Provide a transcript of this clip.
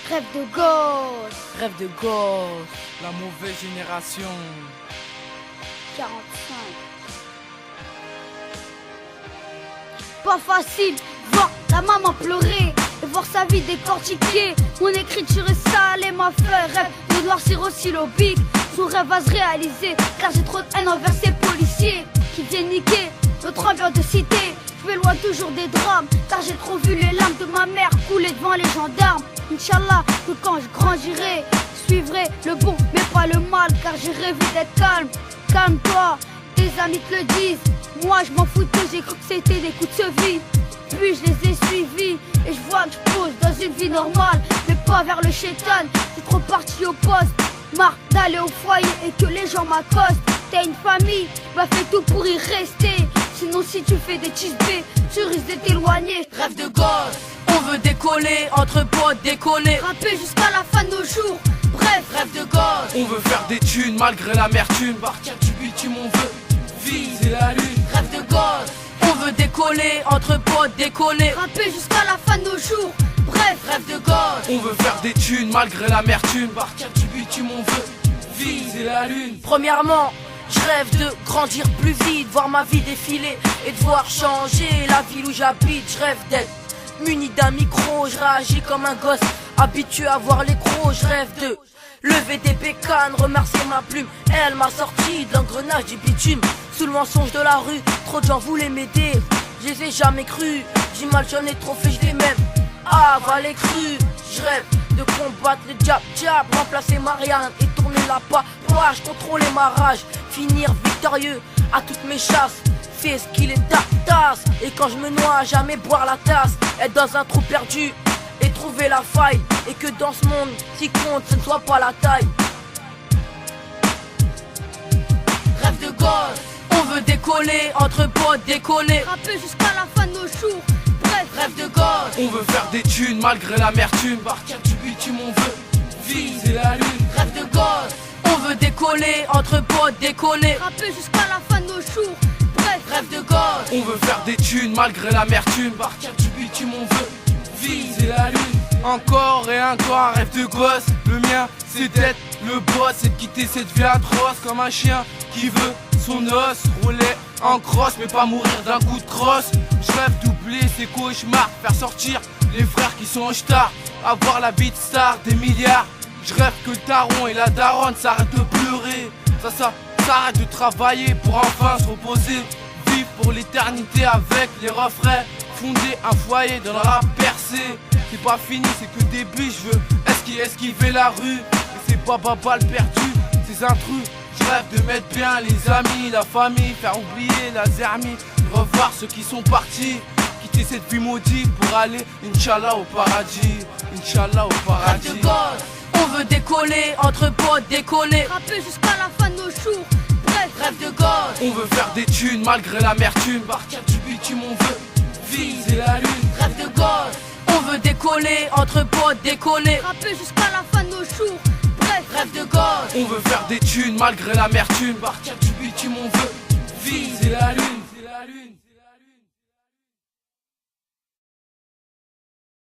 Rêve de gosse. Rêve de gosse. La mauvaise génération. 45. Pas facile, voir la maman pleurer et voir sa vie décortiquée. Mon écriture est sale et ma fleur rêve de noircir au stylo bic. Son rêve va se réaliser car j'ai trop de haine envers ces policiers qui viennent niquer notre ambiance de cité. Je vais loin toujours des drames car j'ai trop vu les larmes de ma mère couler devant les gendarmes. Inch'Allah que quand je grandirai, je suivrai le bon mais pas le mal car j'ai rêvé d'être calme. Calme-toi, tes amis te le disent. Moi je m'en foutais, j'ai cru que c'était des coups de cheville. Puis je les ai suivis et je vois que je pose dans une vie normale, mais pas vers le chétan. Je suis trop parti au poste, marre d'aller au foyer et que les gens m'accostent. T'as une famille, bah fais tout pour y rester. Sinon si tu fais des chisbés, tu risques de t'éloigner. Rêve de gosse, on veut décoller, entre potes déconner. Rapper jusqu'à la fin de nos jours, bref. Rêve de gosse, On veut faire des thunes malgré l'amertume. Partir du bitume, on veut viser la lune. rêve de gosse, on veut décoller, entre potes déconner. Rapper jusqu'à la fin de nos jours, bref. Rêve de gosse, On veut faire des thunes malgré l'amertume. Partir du bitume, on veut viser la lune. premièrement, je rêve de grandir plus vite, voir ma vie défiler et de voir changer la ville où j'habite. Je rêve d'être muni d'un micro, je réagis comme un gosse habitué à voir les crocs. Je rêve de lever des bécanes, remercier ma plume, elle m'a sorti de l'engrenage du bitume. Sous le mensonge de la rue, trop de gens voulaient m'aider, je les ai jamais cru. J'ai mal, j'en ai trop fait, je les même avalé cru. Je rêve de combattre le jab, remplacer Marianne et tourner la page, contrôler ma rage, finir victorieux à toutes mes chasses. Fais ce qu'il est ta tasse, et quand je me noie, jamais boire la tasse. Être dans un trou perdu et trouver la faille, et que dans ce monde, ce qui compte, ce ne soit pas la taille. Rêve de gosse, on veut décoller, entre potes déconner. Rapper jusqu'à la fin de nos jours, bref. Rêve de gosse, On veut faire des thunes malgré l'amertume. Partir du bitume, on veut viser la lune. rêve de gosse, on veut décoller, entre potes déconner. Rapper jusqu'à la fin de nos jours, bref. Rêve de gosse, On veut faire des thunes malgré l'amertume. Partir du bitume, on veut viser la lune. Encore et encore un rêve de gosse. Le mien, c'est d'être le boss, c'est de quitter cette vie atroce comme un chien qui veut son os. Rouler en crosse, mais pas mourir d'un coup de crosse. Je rêve d'oublier ces cauchemars, faire sortir les frères qui sont en star, avoir la vie de star des milliards. Je rêve que le daron et la daronne s'arrêtent de pleurer. Ça s'arrête de travailler pour enfin se reposer. Vivre pour l'éternité avec les refrains. Fonder un foyer dans le rap percé. C'est pas fini, c'est que le début. Je veux esquiver la rue. Et c'est pas balle perdu, ces intrus. Je rêve de mettre bien les amis, la famille, faire oublier la zermie, revoir ceux qui sont partis, quitter cette vie maudite pour aller, Inch'Allah, au paradis. Inch'Allah, au rêve paradis. de gosse, on veut décoller, entre potes déconner. Rapper jusqu'à la fin de nos jours, bref. Rêve de gosse, On veut faire des thunes malgré l'amertume. Partir du bitume, on veut viser la lune. rêve de gosse, on veut décoller, entre potes déconner. Rapper jusqu'à la fin de nos jours, bref. Rêve de gosse, On veut faire des thunes malgré l'amertume. Partir du bitume, on veut viser la lune.